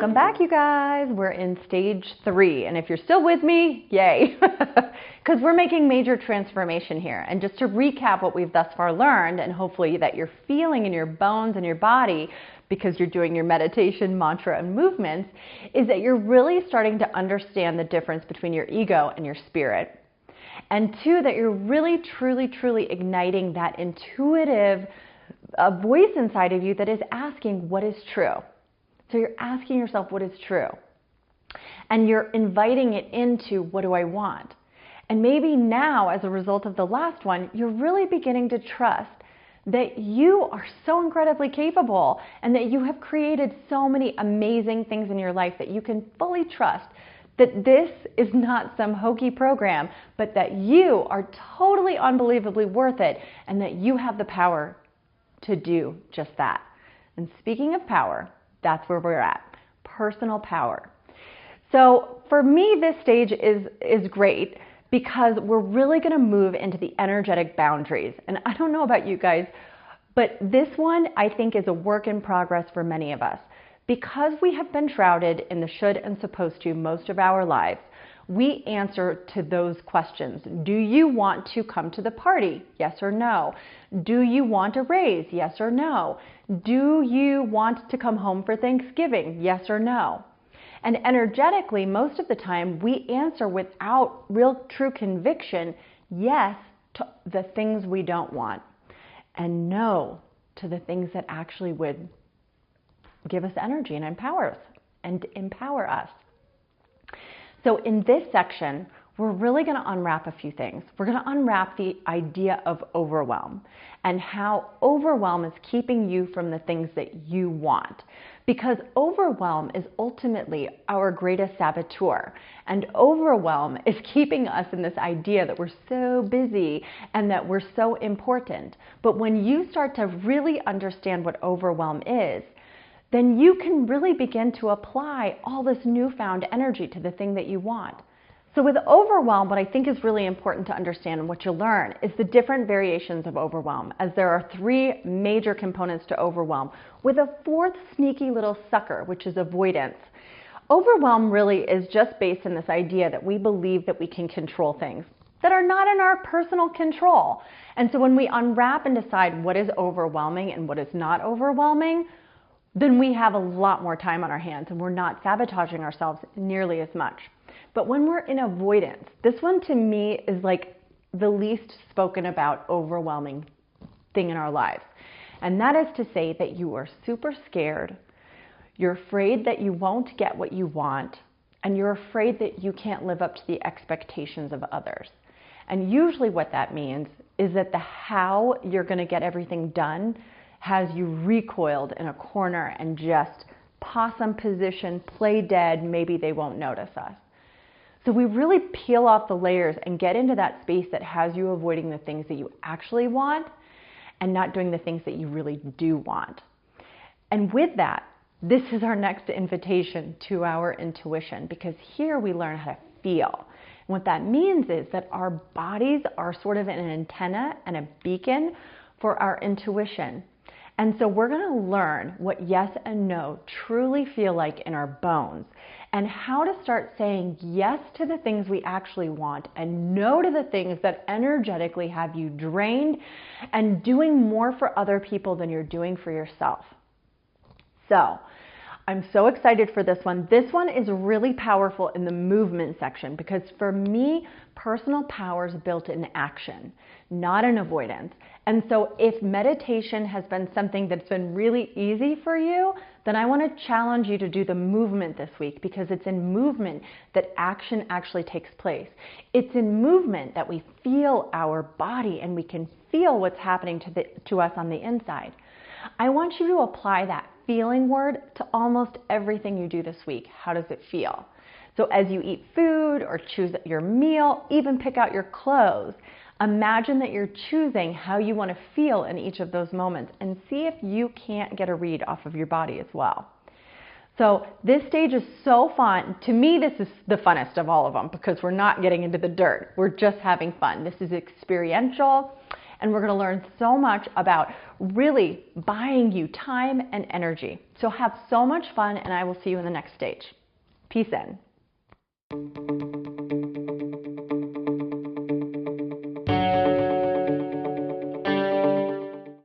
Welcome back, you guys. We're in stage 3, and if you're still with me, yay, because we're making major transformation here. And just to recap what we've thus far learned, and hopefully that you're feeling in your bones and your body because you're doing your meditation, mantra, and movements, is that you're really starting to understand the difference between your ego and your spirit. And 2, that you're really, truly igniting that intuitive voice inside of you that is asking what is true. So you're asking yourself what is true. And you're inviting it into what do I want? And maybe now, as a result of the last one, you're really beginning to trust that you are so incredibly capable and that you have created so many amazing things in your life that you can fully trust that this is not some hokey program, but that you are totally unbelievably worth it and that you have the power to do just that. And speaking of power, that's where we're at, personal power. So for me, this stage is great because we're really going to move into the energetic boundaries. And I don't know about you guys, but this one I think is a work in progress for many of us. Because we have been shrouded in the should and supposed to most of our lives, we answer to those questions. Do you want to come to the party? Yes or no? Do you want a raise? Yes or no? Do you want to come home for Thanksgiving? Yes or no? And energetically, most of the time, we answer without real true conviction, yes to the things we don't want, and no to the things that actually would give us energy and empower us. So in this section, we're really going to unwrap a few things. We're going to unwrap the idea of overwhelm and how overwhelm is keeping you from the things that you want. Because overwhelm is ultimately our greatest saboteur. And overwhelm is keeping us in this idea that we're so busy and that we're so important. But when you start to really understand what overwhelm is, then you can really begin to apply all this newfound energy to the thing that you want. So with overwhelm, what I think is really important to understand and what you'll learn is the different variations of overwhelm, as there are 3 major components to overwhelm, with a 4th sneaky little sucker, which is avoidance. Overwhelm really is just based on this idea that we believe that we can control things that are not in our personal control. And so when we unwrap and decide what is overwhelming and what is not overwhelming, then we have a lot more time on our hands and we're not sabotaging ourselves nearly as much. But when we're in avoidance, this one to me is like the least spoken about overwhelming thing in our lives. And that is to say that you are super scared, you're afraid that you won't get what you want, and you're afraid that you can't live up to the expectations of others. And usually what that means is that the how you're going to get everything done has you recoiled in a corner and just possum position, play dead, maybe they won't notice us. So we really peel off the layers and get into that space that has you avoiding the things that you actually want and not doing the things that you really do want. And with that, this is our next invitation to our intuition, because here we learn how to feel. And what that means is that our bodies are sort of an antenna and a beacon for our intuition. And so we're going to learn what yes and no truly feel like in our bones and how to start saying yes to the things we actually want and no to the things that energetically have you drained and doing more for other people than you're doing for yourself. So I'm so excited for this one. This one is really powerful in the movement section because for me, personal power is built in action, not in avoidance. And so if meditation has been something that's been really easy for you, then I want to challenge you to do the movement this week, because it's in movement that action actually takes place. It's in movement that we feel our body and we can feel what's happening to us on the inside. I want you to apply that feeling word to almost everything you do this week. How does it feel? So as you eat food or choose your meal, even pick out your clothes, imagine that you're choosing how you want to feel in each of those moments and see if you can't get a read off of your body as well. So this stage is so fun. To me, this is the funnest of all of them because we're not getting into the dirt. We're just having fun. This is experiential. and we're going to learn so much about really buying you time and energy. So have so much fun, and I will see you in the next stage. Peace in.